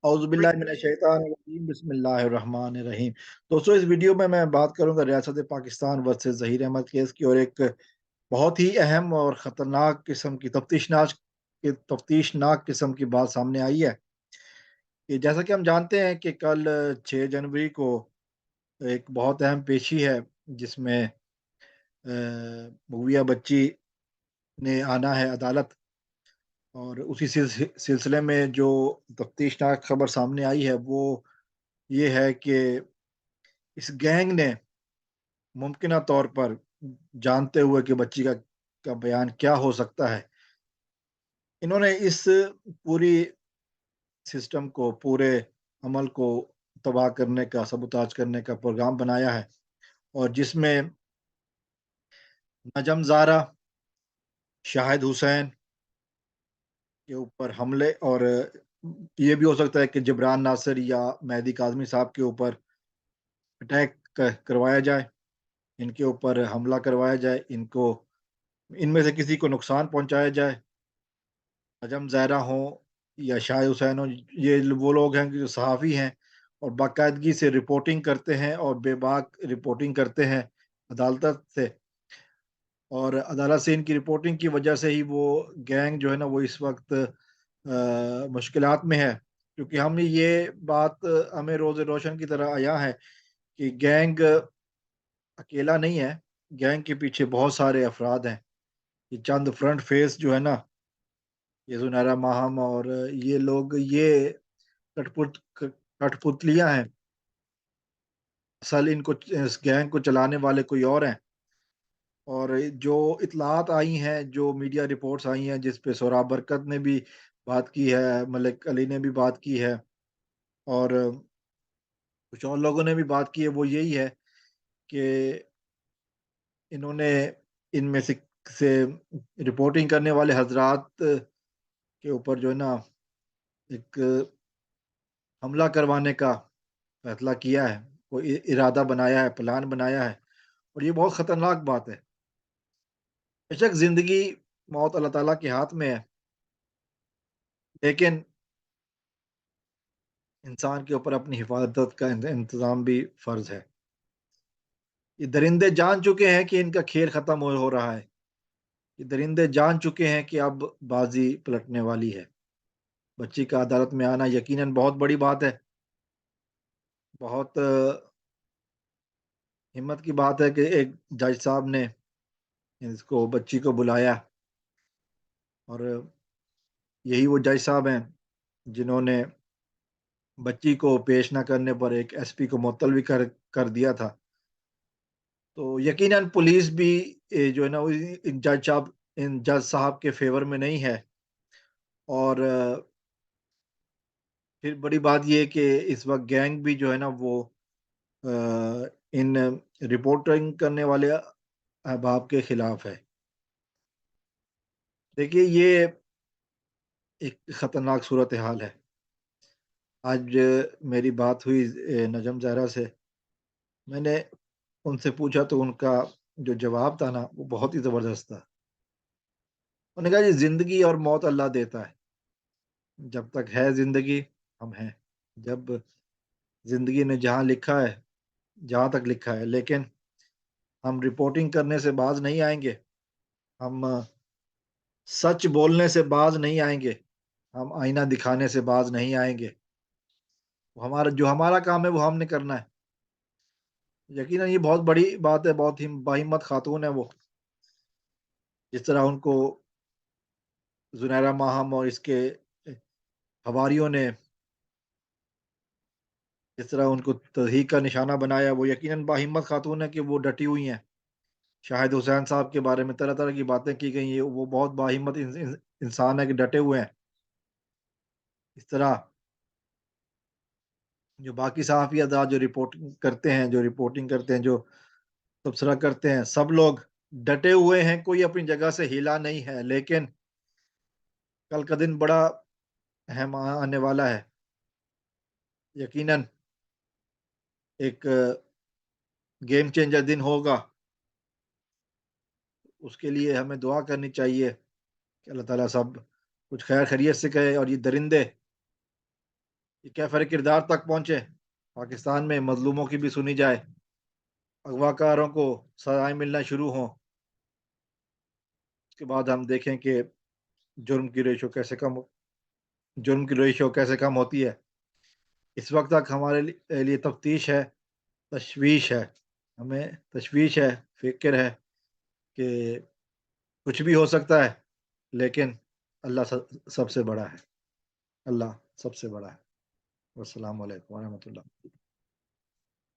اعوذ باللہ من الشیطان الرجیم بسم اللہ الرحمن الرحیم۔ دوستوں، اس ویڈیو میں بات کروں گا ریاست پاکستان ورسز ظہیر احمد کیس کی، اور ایک بہت ہی اہم اور خطرناک قسم کی تفتیشناک قسم کی بات سامنے آئی ہے کہ جیسا کہ ہم جانتے ہیں کہ کل 6 جنوری کو ایک بہت اہم پیشی ہے جس میں مغویہ بچی نے آنا ہے عدالت، اور اسی سلسلے میں جو تفتیشناک خبر سامنے آئی ہے وہ یہ ہے کہ اس گینگ نے ممکنہ طور پر، جانتے ہوئے کہ بچی کا بیان کیا ہو سکتا ہے، انہوں نے اس پوری سسٹم کو، پورے عمل کو تباہ کرنے کا، سبوتاج کرنے کا پروگرام بنایا ہے، اور جس میں نجم زارہ، شاہد حسین کے اوپر حملے، اور یہ بھی ہو سکتا ہے کہ جبران ناصر یا مہدی کاظمی صاحب کے اوپر اٹیک کروایا جائے، ان کے اوپر حملہ کروایا جائے، ان میں سے کسی کو نقصان پہنچایا جائے، نجم زہرا ہوں یا شاہد حسین ہوں۔ یہ وہ لوگ ہیں جو صحافی ہیں اور باقاعدگی سے رپورٹنگ کرتے ہیں، اور بے باک رپورٹنگ کرتے ہیں عدالت سے، اور عدالت سے ان کی رپورٹنگ کی وجہ سے ہی وہ گینگ جو ہے نا وہ اس وقت مشکلات میں ہے، کیونکہ ہم نے یہ بات ہمیں روز روشن کی طرح آیا ہے کہ گینگ اکیلا نہیں ہے، گینگ کے پیچھے بہت سارے افراد ہیں۔ یہ چند فرنٹ فیس جو ہے نا، یہ زنیرہ ماہم اور یہ لوگ، یہ کٹ پتلیاں ہیں، اصل اس گینگ کو چلانے والے کوئی اور ہیں۔ اور جو اطلاعات آئی ہیں، جو میڈیا رپورٹس آئی ہیں، جس پہ سہراب برکت نے بھی بات کی ہے، ملک علی نے بھی بات کی ہے، اور کچھ اور لوگوں نے بھی بات کی ہے، وہ یہی ہے کہ انہوں نے ان میں سے رپورٹنگ کرنے والے حضرات کے اوپر جو ہے نا ایک حملہ کروانے کا فیصلہ کیا ہے، کوئی ارادہ بنایا ہے، پلان بنایا ہے، اور یہ بہت خطرناک بات ہے۔ بے شک زندگی موت اللہ تعالیٰ کے ہاتھ میں ہے، لیکن انسان کے اوپر اپنی حفاظت کا انتظام بھی فرض ہے۔ یہ درندے جان چکے ہیں کہ ان کا کھیل ختم ہو رہا ہے، یہ درندے جان چکے ہیں کہ اب بازی پلٹنے والی ہے۔ بچی کا عدالت میں آنا یقیناً بہت بڑی بات ہے، بہت ہمت کی بات ہے کہ ایک جج صاحب نے بچی کو بلایا، اور یہی وہ جج صاحب ہیں جنہوں نے بچی کو پیش نہ کرنے پر ایک ایس پی کو معطل بھی کر دیا تھا۔ تو یقیناً پولیس بھی جو ہے نا ان جج صاحب کے فیور میں نہیں ہے، اور پھر بڑی بات یہ کہ اس وقت گینگ بھی جو ہے نا وہ ان رپورٹنگ کرنے والے احباب کے خلاف ہے۔ دیکھیے، یہ ایک خطرناک صورتحال ہے۔ آج میری بات ہوئی نجم زہرا سے، میں نے ان سے پوچھا تو ان کا جو جواب تھا نا وہ بہت ہی زبردست تھا۔ انہوں نے کہا جی، زندگی اور موت اللہ دیتا ہے، جب تک ہے زندگی ہم ہیں، جب زندگی نے جہاں لکھا ہے، جہاں تک لکھا ہے، لیکن ہم رپورٹنگ کرنے سے باز نہیں آئیں گے، ہم سچ بولنے سے باز نہیں آئیں گے، ہم آئینہ دکھانے سے باز نہیں آئیں گے۔ جو ہمارا کام ہے وہ ہم نے کرنا ہے۔ یقیناً یہ بہت بڑی بات ہے، بہت ہی باہمت خاتون ہے وہ، جس طرح ان کو زنیرہ ماہم اور اس کے حواریوں نے جس طرح ان کو تضحیک کا نشانہ بنایا، وہ یقیناً باہمت خاتون ہے کہ وہ ڈٹی ہوئی ہیں۔ شاہد حسین صاحب کے بارے میں طرح طرح کی باتیں کی گئی ہیں، وہ بہت باہمت انسان ہے کہ ڈٹے ہوئے ہیں۔ اس طرح جو باقی صحافی حضرات جو رپورٹنگ کرتے ہیں، جو تبصرہ کرتے ہیں، سب لوگ ڈٹے ہوئے ہیں، کوئی اپنی جگہ سے ہلا نہیں ہے، لیکن کل کا دن بڑا اہم آنے والا ہے۔ یقیناً ایک گیم چینجر دن ہوگا، اس کے لیے ہمیں دعا کرنی چاہیے کہ اللہ تعالیٰ سب کچھ خیر خیریت سے کرے، اور یہ درندے یہ کیفر کردار تک پہنچے، پاکستان میں مظلوموں کی بھی سنی جائے، اغوا کاروں کو سزائیں ملنا شروع ہوں، اس کے بعد ہم دیکھیں کہ جرم کی ریشو کیسے کم جرم کی ریشو کیسے کم ہوتی ہے۔ اس وقت تک ہمارے لیے تفتیش ہے، تشویش ہے، ہمیں تشویش ہے، فکر ہے کہ کچھ بھی ہو سکتا ہے، لیکن اللہ سب سے بڑا ہے، اللہ سب سے بڑا ہے۔ والسلام علیکم ورحمۃ اللہ۔